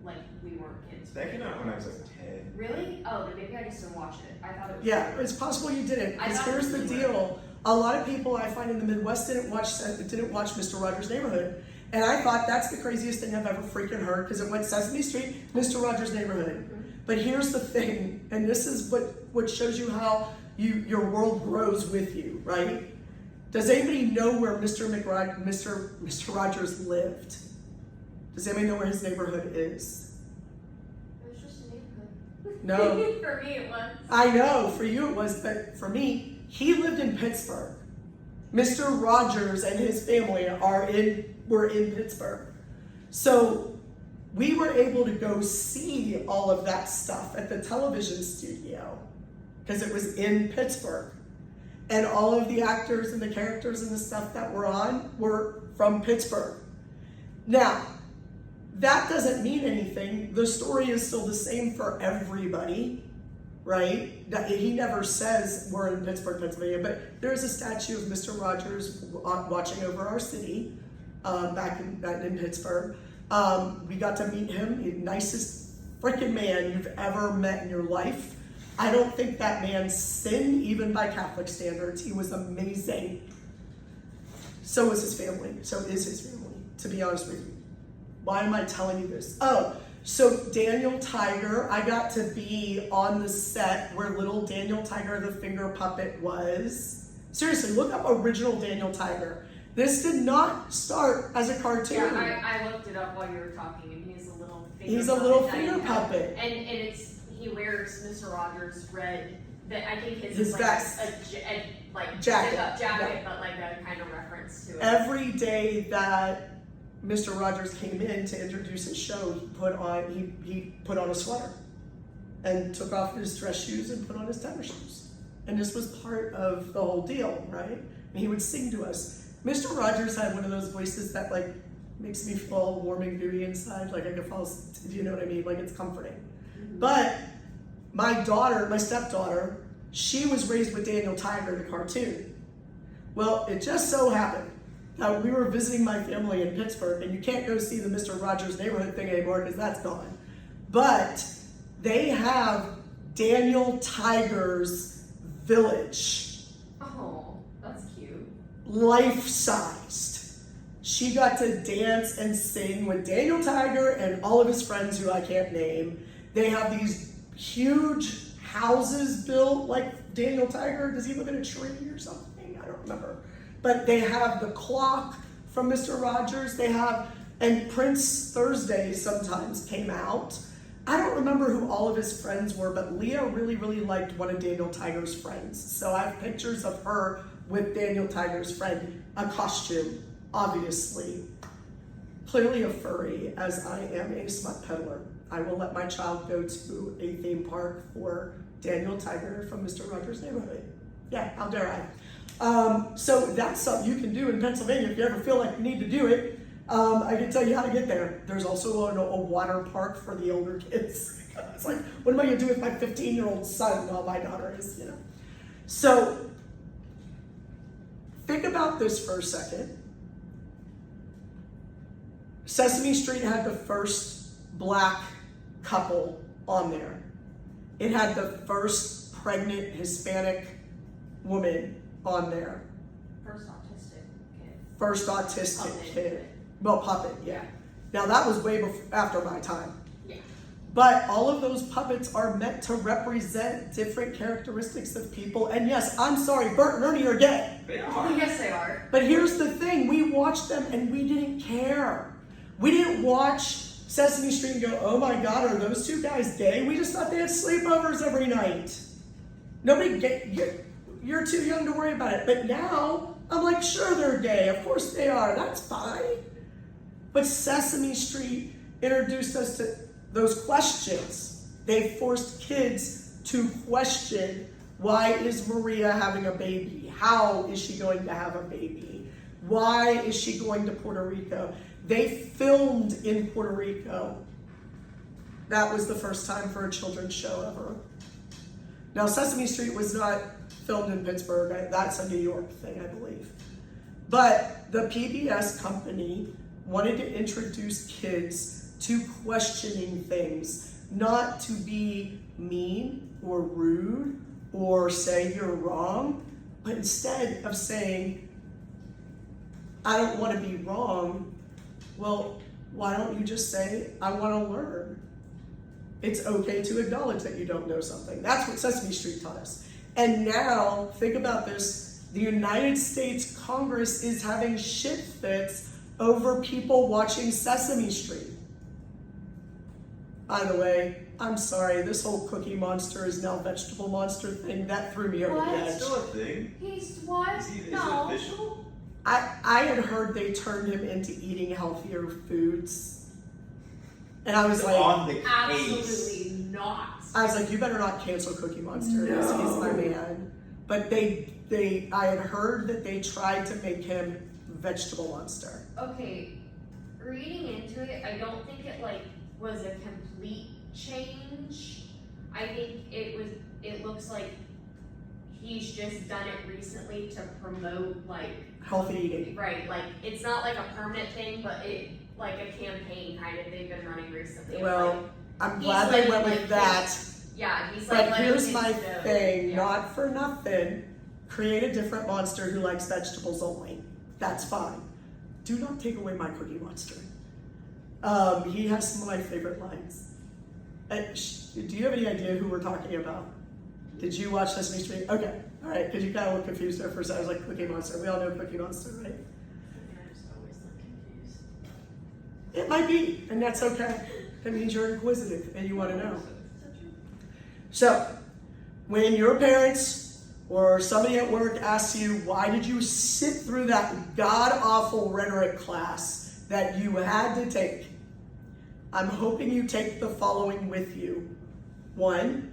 like, we weren't kids. That came out when I was like 10. Really? Oh, then maybe I just didn't watch it. I thought it was. Yeah, it's possible you didn't. I Because thought here's it the was deal. A lot of people I find in the Midwest didn't watch Mr. Rogers' Neighborhood. And I thought that's the craziest thing I've ever freaking heard, because it went Sesame Street, Mr. Rogers' Neighborhood. Mhm. But here's the thing, and this is what shows you how your world grows with you, right? Does anybody know where Mr. Rogers lived? Does anybody know where his neighborhood is? It was just a neighborhood. No. For me, it was. I know, for you it was, but for me, he lived in Pittsburgh. Mr. Rogers and his family were in Pittsburgh. So we were able to go see all of that stuff at the television studio because it was in Pittsburgh. And all of the actors and the characters and the stuff that were on were from Pittsburgh. Now, that doesn't mean anything. The story is still the same for everybody, right? He never says we're in Pittsburgh, Pennsylvania, but there's a statue of Mr. Rogers watching over our city back in Pittsburgh. We got to meet him, the nicest freaking man you've ever met in your life. I don't think that man sinned, even by Catholic standards. He was amazing. So was his family. So is his family, to be honest with you. Why am I telling you this? Oh, so Daniel Tiger, I got to be on the set where little Daniel Tiger, the finger puppet, was. Seriously, look up original Daniel Tiger. This did not start as a cartoon. Yeah, I looked it up while you were talking, and he's a little finger He's a puppet little that finger you have. puppet. And he wears Mr. Rogers' red. That I think his His is like vest. like Jacket. zip-up jacket, Yeah. but like a kind of reference to it. Every day that Mr. Rogers came in to introduce his show, he put on a sweater and took off his dress shoes and put on his tennis shoes. And this was part of the whole deal, right? And he would sing to us. Mr. Rogers had one of those voices that like makes me feel all warm and gooey inside, like I could fall, do you know what I mean? Like it's comforting. But my daughter, my stepdaughter, she was raised with Daniel Tiger, the cartoon. Well, it just so happened that we were visiting my family in Pittsburgh, and you can't go see the Mr. Rogers Neighborhood thing anymore because that's gone. But they have Daniel Tiger's village. Oh, that's cute. Life-sized. She got to dance and sing with Daniel Tiger and all of his friends who I can't name. They have these huge houses built like Daniel Tiger. Does he live in a tree or something? I don't remember. But they have the clock from Mr. Rogers. They have, and Prince Thursday sometimes came out. I don't remember who all of his friends were, but Leah really, really liked one of Daniel Tiger's friends. So I have pictures of her with Daniel Tiger's friend, a costume, obviously. Clearly a furry, as I am a smut peddler. I will let my child go to a theme park for Daniel Tiger from Mr. Rogers' Neighborhood. Yeah, how dare I? So that's something you can do in Pennsylvania if you ever feel like you need to do it. I can tell you how to get there. There's also a water park for the older kids. It's like, what am I gonna do with my 15-year-old son while my daughter is, you know? So think about this for a second. Sesame Street had the first black couple on there. It had the first pregnant Hispanic woman on there. First autistic kid. First autistic Puppet. kid. Well, puppet, yeah. Now that was way after my time. Yeah. But all of those puppets are meant to represent different characteristics of people. And yes, I'm sorry, Bert and Ernie are gay. Oh, yes, they are. But here's the thing, we watched them and we didn't care. We didn't watch Sesame Street and go, oh my God, are those two guys gay? We just thought they had sleepovers every night. Nobody gay, you're too young to worry about it. But now, I'm like, sure they're gay, of course they are, that's fine. But Sesame Street introduced us to those questions. They forced kids to question, why is Maria having a baby? How is she going to have a baby? Why is she going to Puerto Rico? They filmed in Puerto Rico. That was the first time for a children's show ever. Now, Sesame Street was not filmed in Pittsburgh. That's a New York thing, I believe. But the PBS company wanted to introduce kids to questioning things, not to be mean or rude or say you're wrong, but instead of saying, I don't want to be wrong, well, why don't you just say, I want to learn? It's okay to acknowledge that you don't know something. That's what Sesame Street taught us. And now, think about this, the United States Congress is having shit fits over people watching Sesame Street. By the way, I'm sorry, this whole Cookie Monster is now Vegetable Monster thing, that threw me over the What? edge. It's still a thing. He's what? Is it No. official? I had heard they turned him into eating healthier foods. And I was It's like, on the case. Absolutely not. I was like, you better not cancel Cookie Monster, because No. he's my man. But I had heard that they tried to make him Vegetable Monster. Okay, reading into it, I don't think it was a complete change. I think it looks like he's just done it recently to promote Healthy eating. right, it's not like a permanent thing, but it like a campaign kind of they've been running recently. Well, I'm he's glad they went letting, with that. Yeah, he's But letting here's kids my know. thing, Yeah. not for nothing. Create a different monster who likes vegetables only. That's fine. Do not take away my Cookie Monster. He has some of my favorite lines. Do you have any idea who we're talking about? Did you watch Sesame Street? Okay, all right, because you kind of look confused there for a second. I was like, Cookie Monster. We all know Cookie Monster, right? I just always look confused. It might be, and that's okay. That means you're inquisitive and you want to know. So, when your parents or somebody at work asks you, why did you sit through that god-awful rhetoric class that you had to take? I'm hoping you take the following with you. 1,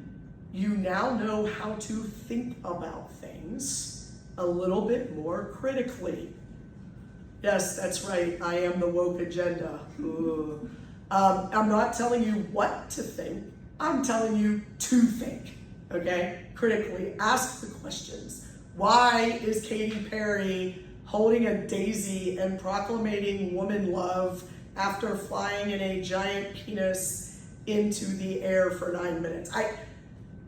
you now know how to think about things a little bit more critically. Yes, that's right, I am the woke agenda. Ooh. I'm not telling you what to think, I'm telling you to think, okay? Critically, ask the questions. Why is Katy Perry holding a daisy and proclamating woman love after flying in a giant penis into the air for 9 minutes?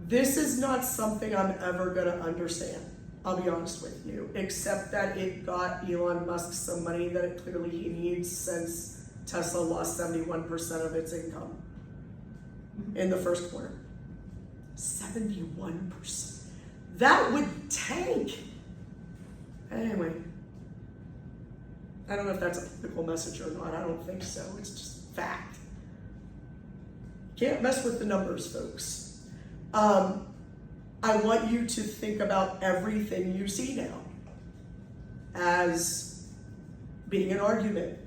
This is not something I'm ever gonna understand, I'll be honest with you, except that it got Elon Musk some money that clearly he needs since Tesla lost 71% of its income in the first quarter. 71%. That would tank. Anyway, I don't know if that's a political message or not. I don't think so. It's just fact. Can't mess with the numbers, folks. I want you to think about everything you see now as being an argument.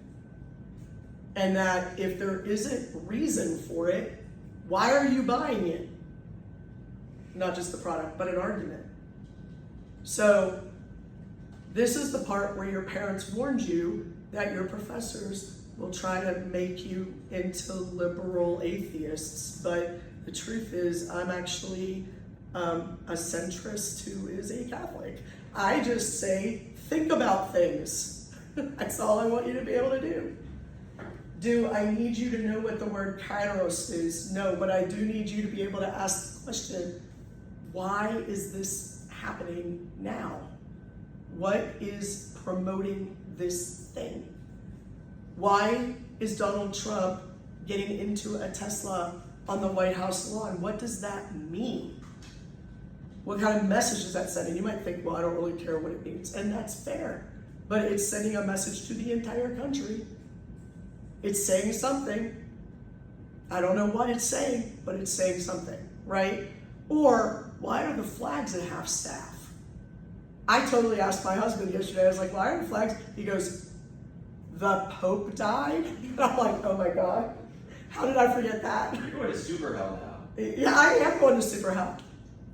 And that if there isn't reason for it, why are you buying it? Not just the product, but an argument. So this is the part where your parents warned you that your professors will try to make you into liberal atheists. But the truth is, I'm actually a centrist who is a Catholic. I just say, think about things. That's all I want you to be able to do. Do I need you to know what the word kairos is? No, but I do need you to be able to ask the question, why is this happening now? What is promoting this thing? Why is Donald Trump getting into a Tesla on the White House lawn? What does that mean? What kind of message is that sending? You might think, well, I don't really care what it means, and that's fair, but it's sending a message to the entire country. It's saying something. I don't know what it's saying, but it's saying something, right? Or, why are the flags at half staff? I totally asked my husband yesterday, I was like, why are the flags? He goes, the Pope died? And I'm like, oh my God, how did I forget that? You're going to super hell now. Yeah, I am going to super hell.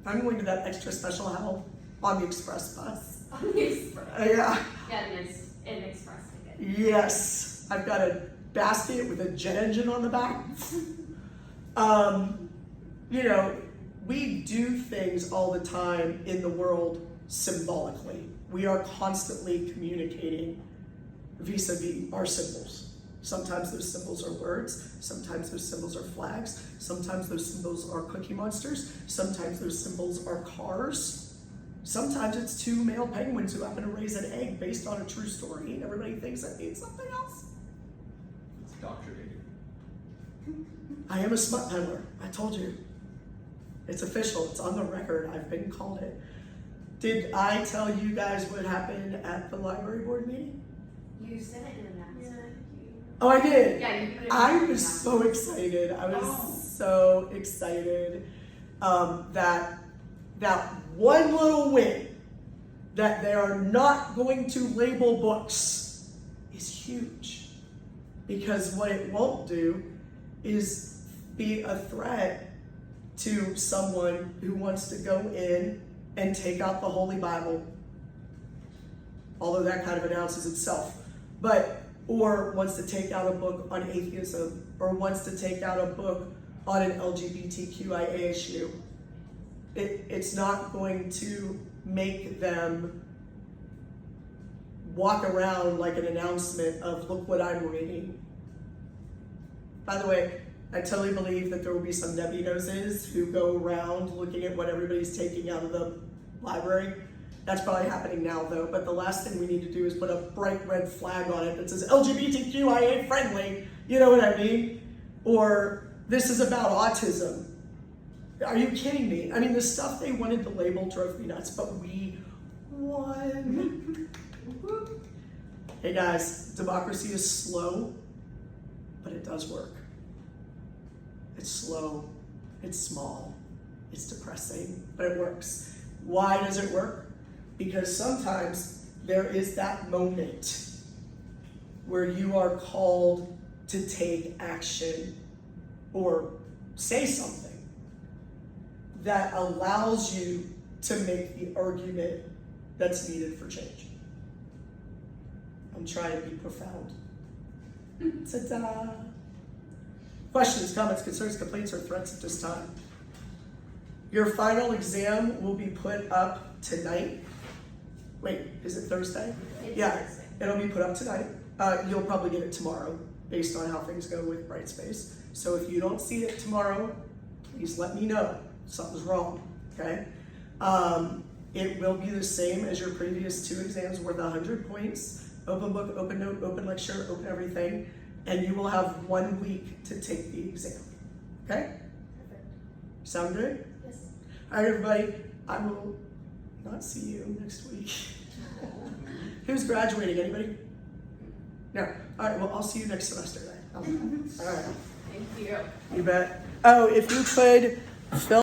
I'm going to that extra special hell on the express bus. On the express. Yeah. Yeah, an express ticket. Yes, I've got a basket with a jet engine on the back. You know, we do things all the time in the world symbolically. We are constantly communicating vis-a-vis our symbols. Sometimes those symbols are words, sometimes those symbols are flags, sometimes those symbols are cookie monsters, sometimes those symbols are cars, sometimes it's two male penguins who happen to raise an egg based on a true story and everybody thinks that means something else. It's indoctrinated. I am a smut peddler, I told you. It's official, it's on the record, I've been called it. Did I tell you guys what happened at the library board meeting? You said it in an announcement. Oh, I did? Yeah, you put it I in was an so excited. I was so excited that one little win, that they are not going to label books, is huge. Because what it won't do is be a threat to someone who wants to go in and take out the Holy Bible, although that kind of announces itself, or wants to take out a book on atheism, or wants to take out a book on an LGBTQIA issue. It's not going to make them walk around like an announcement of, look what I'm reading. By the way, I totally believe that there will be some nebby noses who go around looking at what everybody's taking out of the library. That's probably happening now though, but the last thing we need to do is put a bright red flag on it that says LGBTQIA friendly, you know what I mean? Or this is about autism. Are you kidding me? I mean, the stuff they wanted to label drove me nuts, but we won. Hey guys, democracy is slow, but it does work. It's slow, it's small, it's depressing, but it works. Why does it work? Because sometimes there is that moment where you are called to take action or say something. that allows you to make the argument that's needed for change. I'm trying to be profound. Ta-da! Questions, comments, concerns, complaints, or threats at this time? Your final exam will be put up tonight. Wait, is it Thursday? Yeah, it'll be put up tonight. You'll probably get it tomorrow based on how things go with Brightspace. So if you don't see it tomorrow, please let me know. Something's wrong, okay? It will be the same as your previous 2 exams worth 100 points. Open book, open note, open lecture, open everything. And you will have 1 week to take the exam, okay? Perfect. Sound good? Yes. All right, everybody, I will not see you next week. Who's graduating, anybody? No. All right, well, I'll see you next semester then. All right. Thank you. You bet. Oh, if you could fill